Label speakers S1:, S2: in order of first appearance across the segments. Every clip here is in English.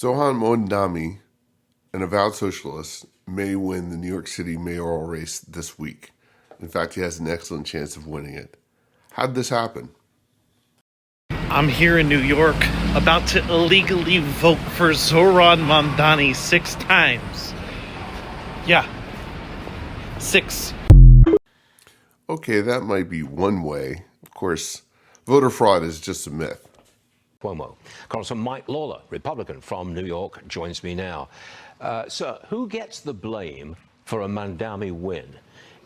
S1: Zohan Mondami, an avowed socialist, may win the New York City mayoral race this week. In fact, he has an excellent chance of winning it. How'd this happen?
S2: I'm here in New York, about to illegally vote for Zoran Mamdani 6 times. Yeah, 6.
S1: Okay, that might be one way. Of course, voter fraud is just a myth.
S3: Cuomo. Congressman Mike Lawler, Republican from New York, joins me now. Sir, who gets the blame for a Mondami win?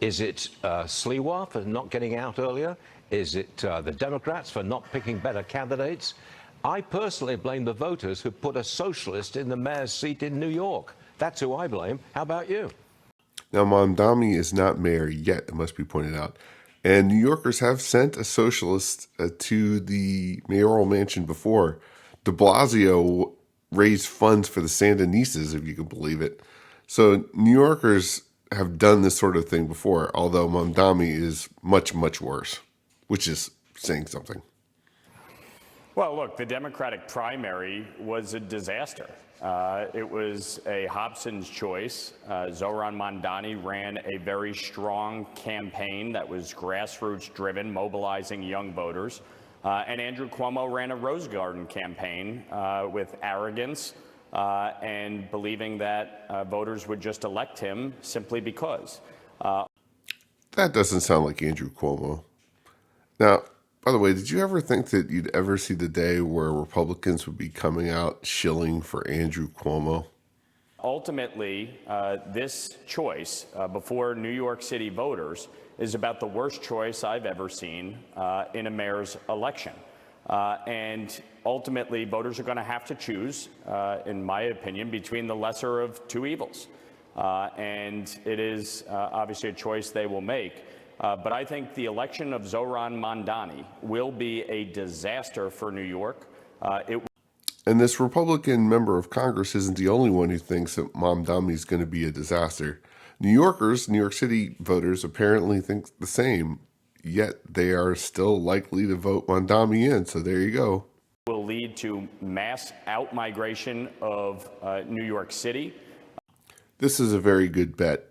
S3: Is it Sliwa for not getting out earlier? Is it the Democrats for not picking better candidates? I personally blame the voters who put a socialist in the mayor's seat in New York. That's who I blame. How about you?
S1: Now, Mamdani is not mayor yet, it must be pointed out. And New Yorkers have sent a socialist to the mayoral mansion before. De Blasio raised funds for the Sandinistas, if you can believe it. So New Yorkers have done this sort of thing before, although Mamdani is much, much worse, which is saying something.
S4: Well, look, the Democratic primary was a disaster. It was a Hobson's choice. Zoran Mondani ran a very strong campaign that was grassroots driven, mobilizing young voters. And Andrew Cuomo ran a Rose Garden campaign with arrogance and believing that voters would just elect him simply because.
S1: That doesn't sound like Andrew Cuomo. Now, by the way, did you ever think that you'd ever see the day where Republicans would be coming out shilling for Andrew Cuomo?
S4: Ultimately, this choice before New York City voters is about the worst choice I've ever seen in a mayor's election. And ultimately, voters are going to have to choose, in my opinion, between the lesser of two evils. And it is obviously a choice they will make. But I think the election of Zoran Mondani will be a disaster for New York.
S1: And this Republican member of Congress isn't the only one who thinks that Mamdani is going to be a disaster. New Yorkers, New York City voters, apparently think the same, yet they are still likely to vote Mondami in. So there you go.
S4: Will lead to mass out-migration of New York City.
S1: This is a very good bet.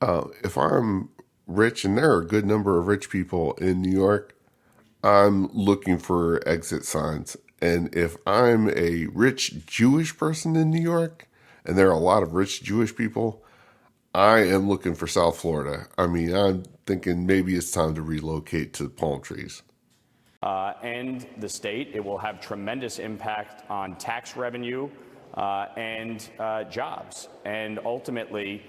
S1: If I'm rich, and there are a good number of rich people in New York, I'm looking for exit signs. And if I'm a rich Jewish person in New York, and there are a lot of rich Jewish people, I am looking for South Florida. I mean, I'm thinking maybe it's time to relocate to palm trees.
S4: And the state, it will have tremendous impact on tax revenue and jobs. And ultimately,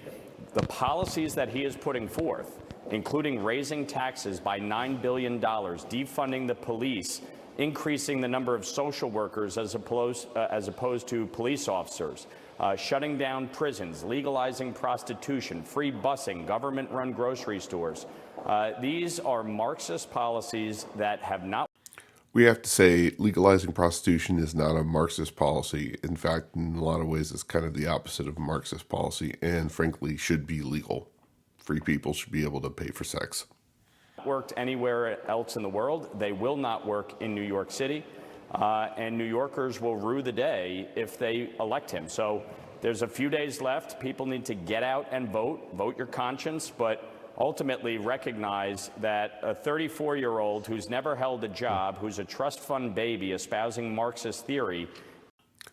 S4: the policies that he is putting forth, including raising taxes by $9 billion, defunding the police, increasing the number of social workers as opposed to police officers, shutting down prisons, legalizing prostitution, free busing, government-run grocery stores. These are Marxist policies that have not.
S1: We have to say legalizing prostitution is not a Marxist policy. In fact, in a lot of ways, it's kind of the opposite of Marxist policy and frankly should be legal. Free people should be able to pay for sex.
S4: Worked anywhere else in the world. They will not work in New York City. And New Yorkers will rue the day if they elect him. So there's a few days left. People need to get out and vote your conscience, but ultimately recognize that a 34-year-old who's never held a job, who's a trust fund baby espousing Marxist theory.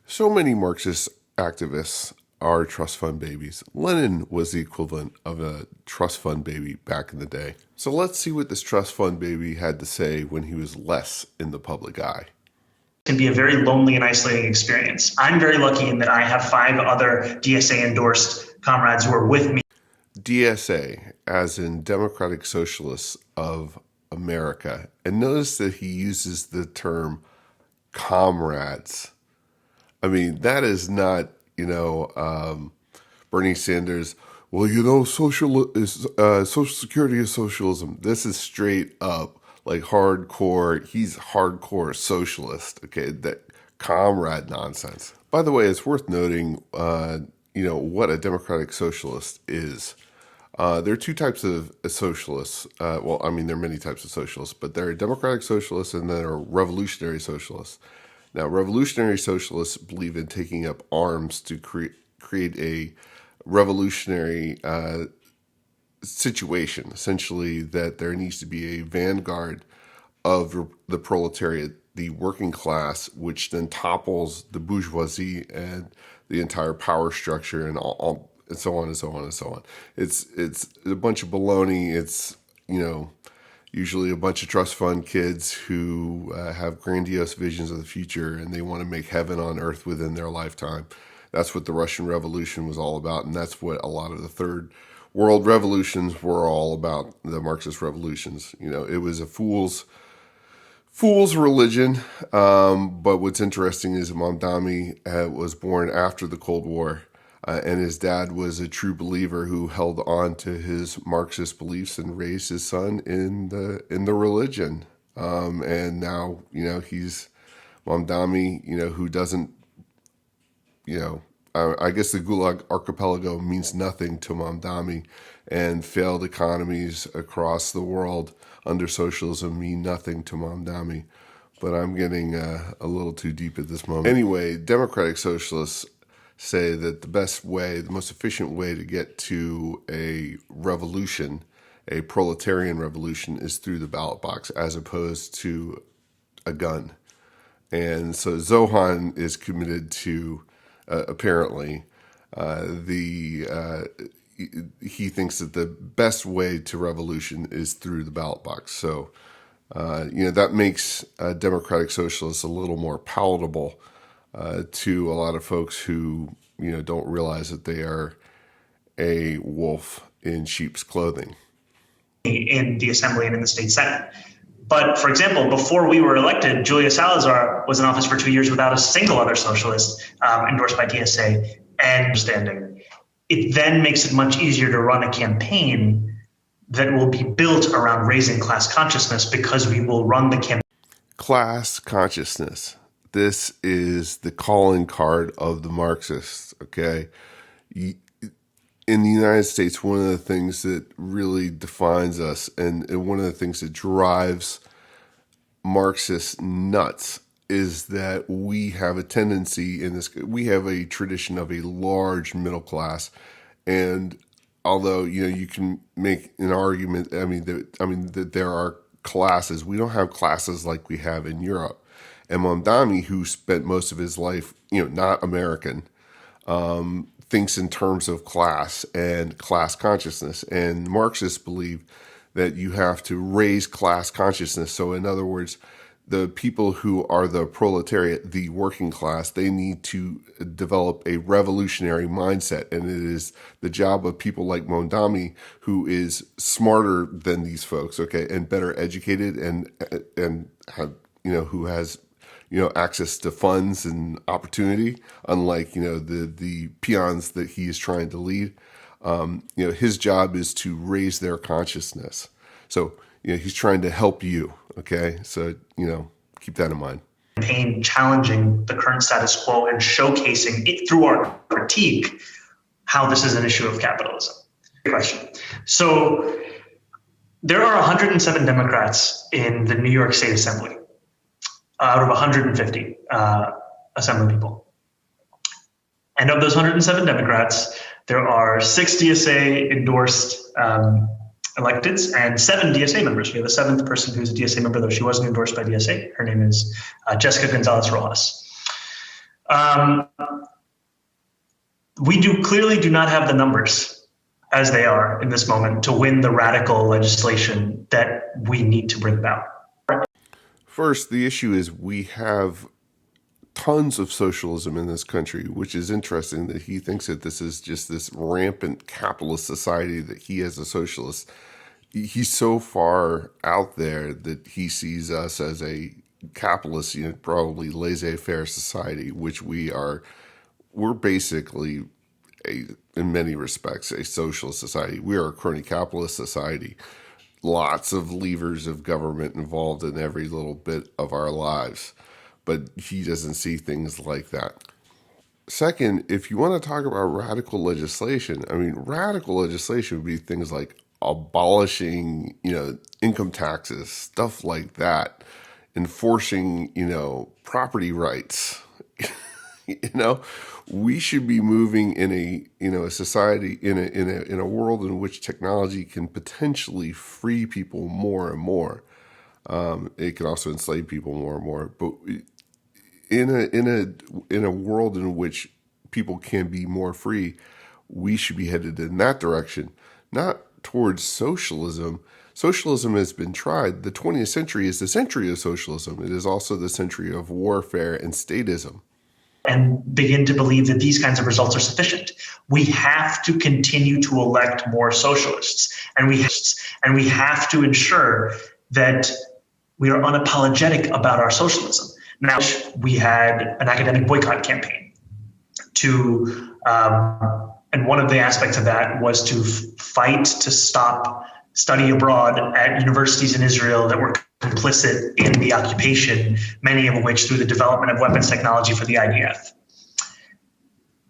S1: So many Marxist activists are trust fund babies. Lenin was the equivalent of a trust fund baby back in the day. So let's see what this trust fund baby had to say when he was less in the public eye.
S5: It can be a very lonely and isolating experience. I'm very lucky in that I have 5 other DSA-endorsed comrades who are with me.
S1: DSA, as in Democratic Socialists of America. And notice that he uses the term comrades. I mean, that is not, Bernie Sanders, Social Security is socialism. This is straight up like hardcore, he's hardcore socialist, okay, that comrade nonsense. By the way, it's worth noting, what a democratic socialist is. There are 2 types of socialists. There are many types of socialists, but there are democratic socialists and there are revolutionary socialists. Now, revolutionary socialists believe in taking up arms to create a revolutionary situation, essentially that there needs to be a vanguard of the proletariat, the working class, which then topples the bourgeoisie and the entire power structure and all and so on and so on and so on. It's a bunch of baloney. It's, usually a bunch of trust fund kids who have grandiose visions of the future and they want to make heaven on earth within their lifetime. That's what the Russian Revolution was all about, and that's what a lot of the third world revolutions were all about, the Marxist revolutions. It was a fool's religion. But what's interesting is Mamdani was born after the Cold War, and his dad was a true believer who held on to his Marxist beliefs and raised his son in the religion. And now, he's Mamdani, who doesn't, I guess the Gulag Archipelago means nothing to Mamdani, and failed economies across the world under socialism mean nothing to Mamdani. But I'm getting a little too deep at this moment. Anyway, democratic socialists say that the most efficient way to get to a revolution, a proletarian revolution, is through the ballot box as opposed to a gun. And so Zohan is committed to, apparently, he thinks that the best way to revolution is through the ballot box. So, that makes democratic socialists a little more palatable to a lot of folks who, don't realize that they are a wolf in sheep's clothing.
S5: In the Assembly and in the state Senate. But for example, before we were elected, Julia Salazar was in office for 2 years without a single other socialist endorsed by DSA and understanding. It then makes it much easier to run a campaign that will be built around raising class consciousness, because we will run the campaign.
S1: Class consciousness. This is the calling card of the Marxists, okay? In the United States, one of the things that really defines us and one of the things that drives Marxists nuts is that we have a tendency we have a tradition of a large middle class. And although, you can make an argument, that there are classes, we don't have classes like we have in Europe. And Mamdani, who spent most of his life, not American, thinks in terms of class and class consciousness. And Marxists believe that you have to raise class consciousness. So in other words, the people who are the proletariat, the working class, they need to develop a revolutionary mindset. And it is the job of people like Mondami, who is smarter than these folks, okay, and better educated and have, who has, access to funds and opportunity, unlike, the peons that he is trying to lead. His job is to raise their consciousness. So, he's trying to help you. Okay. So, keep that in mind.
S5: Campaign challenging the current status quo and showcasing it through our critique, how this is an issue of capitalism. Good question. So there are 107 Democrats in the New York State Assembly out of 150 assembly people. And of those 107 Democrats, there are 6 DSA endorsed electeds and 7 DSA members. We have a 7th person who's a DSA member, though she wasn't endorsed by DSA. Her name is Jessica Gonzalez Rojas. We clearly do not have the numbers as they are in this moment to win the radical legislation that we need to bring about.
S1: First, the issue is we have tons of socialism in this country, which is interesting that he thinks that this is just this rampant capitalist society, that he as a socialist, he's so far out there that he sees us as a capitalist, probably laissez-faire society, which we're basically in many respects, a socialist society. We are a crony capitalist society. Lots of levers of government involved in every little bit of our lives. But he doesn't see things like that. Second, if you want to talk about radical legislation, radical legislation would be things like abolishing, income taxes, stuff like that. enforcing, property rights. We should be moving in a society, in a world in which technology can potentially free people more and more. It can also enslave people more and more. But in a world in which people can be more free, we should be headed in that direction, not towards socialism. Socialism has been tried. The 20th century is the century of socialism. It is also the century of warfare and statism.
S5: And begin to believe that these kinds of results are sufficient. We have to continue to elect more socialists, and we have to ensure that we are unapologetic about our socialism. Now, we had an academic boycott campaign and one of the aspects of that was to fight to stop study abroad at universities in Israel that were complicit in the occupation, many of which through the development of weapons technology for the IDF.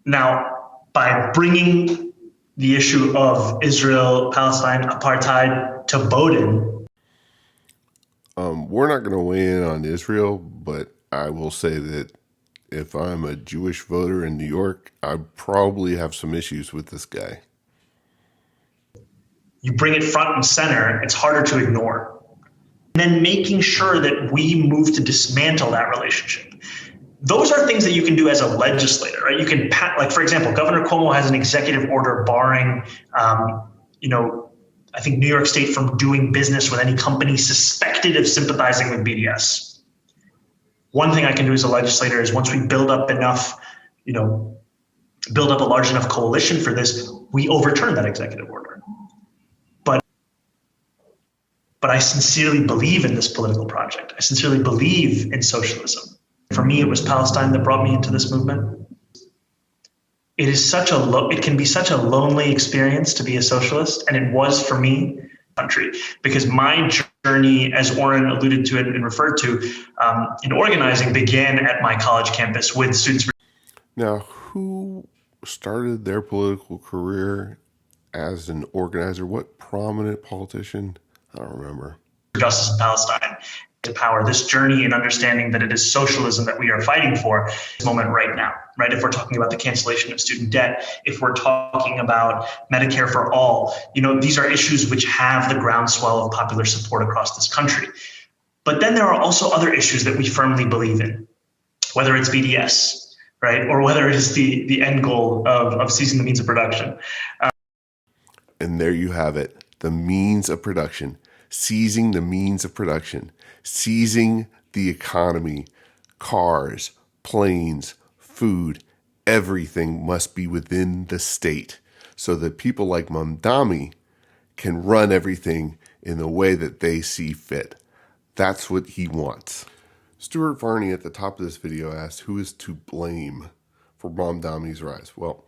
S5: Now, by bringing the issue of Israel-Palestine apartheid to Bowdoin.
S1: We're not going to weigh in on Israel, but I will say that if I'm a Jewish voter in New York, I probably have some issues with this guy.
S5: You bring it front and center, it's harder to ignore. And then making sure that we move to dismantle that relationship. Those are things that you can do as a legislator, right? You can, for example, Governor Cuomo has an executive order barring, I think New York State from doing business with any company suspected of sympathizing with BDS. One thing I can do as a legislator is once we build up a large enough coalition for this, we overturn that executive order. But I sincerely believe in this political project. I sincerely believe in socialism. For me, it was Palestine that brought me into this movement. It can be such a lonely experience to be a socialist, and it was for me, country, because my journey, as Oren alluded to and referred to, in organizing began at my college campus with students.
S1: Now, who started their political career as an organizer? What prominent politician? I don't remember.
S5: Justice in Palestine to power this journey and understanding that it is socialism that we are fighting for this moment right now, right? If we're talking about the cancellation of student debt, if we're talking about Medicare for all, these are issues which have the groundswell of popular support across this country. But then there are also other issues that we firmly believe in, whether it's BDS, right? Or whether it is the end goal of seizing the means of production.
S1: And there you have it, the means of production. Seizing the means of production, seizing the economy, cars, planes, food, everything must be within the state so that people like Mamdani can run everything in the way that they see fit. That's what he wants. Stuart Varney at the top of this video asked, who is to blame for Mamdani's rise? Well,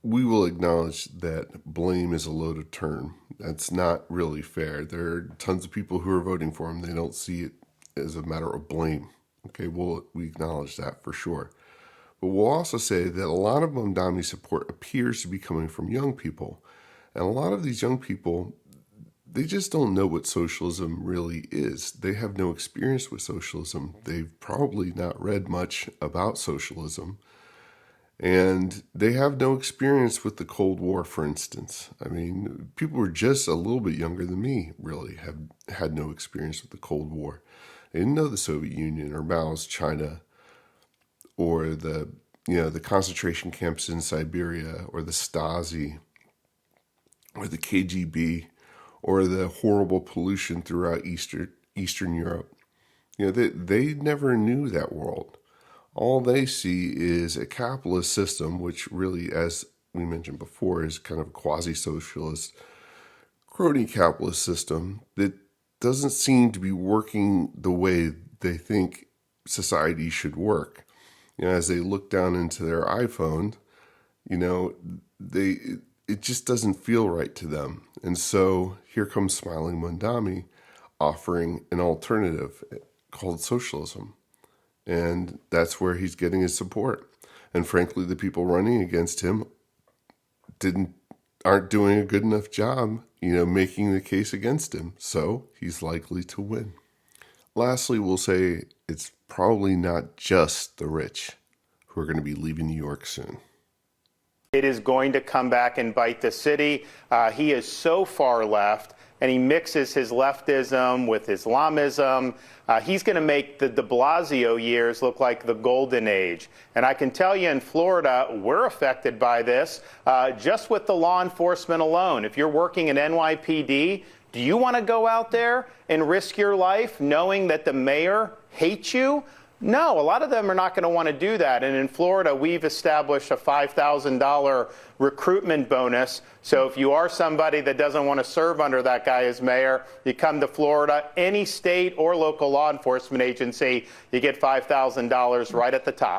S1: we will acknowledge that blame is a loaded term. That's not really fair. There are tons of people who are voting for him. They don't see it as a matter of blame. Okay, we acknowledge that for sure. But we'll also say that a lot of Mamdani's support appears to be coming from young people. And a lot of these young people, they just don't know what socialism really is. They have no experience with socialism. They've probably not read much about socialism. And they have no experience with the Cold War, for instance. I mean, people who are just a little bit younger than me really have had no experience with the Cold War. They didn't know the Soviet Union or Mao's China or the concentration camps in Siberia or the Stasi or the KGB or the horrible pollution throughout Eastern Europe. They never knew that world. All they see is a capitalist system, which really, as we mentioned before, is kind of a quasi-socialist, crony capitalist system that doesn't seem to be working the way they think society should work. As they look down into their iPhone, it just doesn't feel right to them. And so here comes Smiling Mondami offering an alternative called socialism. And that's where he's getting his support. And frankly, the people running against him aren't doing a good enough job, making the case against him. So he's likely to win. lastly, we'll say it's probably not just the rich who are going to be leaving New York soon.
S6: It is going to come back and bite the city. He is so far left, and he mixes his leftism with Islamism. He's going to make the de Blasio years look like the golden age. And I can tell you in Florida, we're affected by this just with the law enforcement alone. If you're working at NYPD, do you want to go out there and risk your life knowing that the mayor hates you? No, a lot of them are not going to want to do that. And in Florida, we've established a $5,000 recruitment bonus. So if you are somebody that doesn't want to serve under that guy as mayor, you come to Florida, any state or local law enforcement agency, you get $5,000 right at the top.